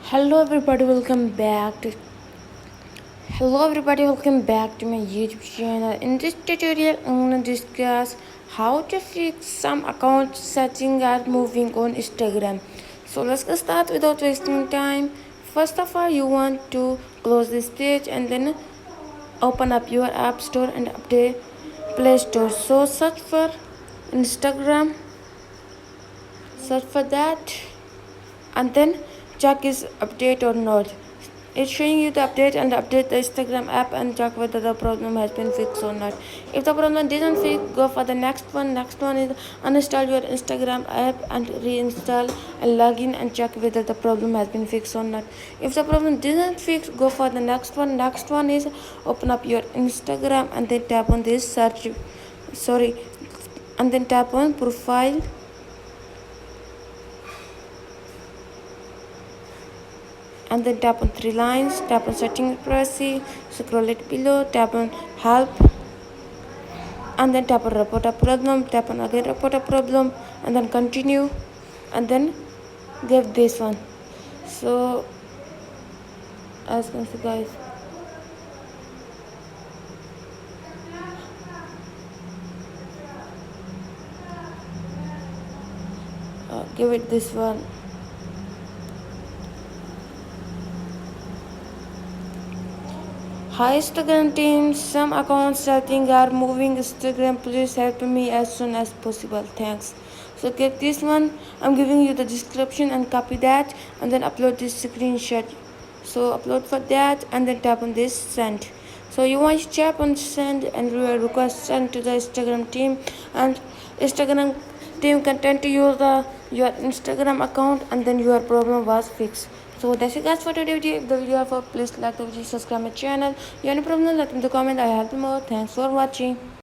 Hello everybody, welcome back to my YouTube channel. In this tutorial, I'm gonna discuss how to fix some account settings are moving on Instagram. So let's get start without wasting time. First of all, you want to close this page and then open up your App Store and update Play Store. So search for Instagram, search for that, and then check is update or not. It's showing you the update and update the Instagram app and check whether the problem has been fixed or not. If the problem didn't fix, go for the next one. Next one is uninstall your Instagram app and reinstall and log in and check whether the problem has been fixed or not. If the problem didn't fix, go for the next one. Next one is open up your Instagram and then tap on this search and then tap on profile and then tap on three lines, tap on setting privacy, scroll it below, tap on help, and then tap on report a problem, tap on again report a problem, and then continue, and then give this one. So as you can see guys, give it this one. Hi Instagram team, some account settings are moving Instagram. Please help me as soon as possible. Thanks. So get this one. I'm giving you the description and copy that and then upload this screenshot. So upload for that and then tap on this send. So you want to tap on send and request send to the Instagram team, and Instagram team can tend to use your Instagram account and then your problem was fixed. So that's it guys for today video. If the video helpful, please like the video, subscribe my channel. You have any problem, let me know in the comment. I help you more. Thanks for watching.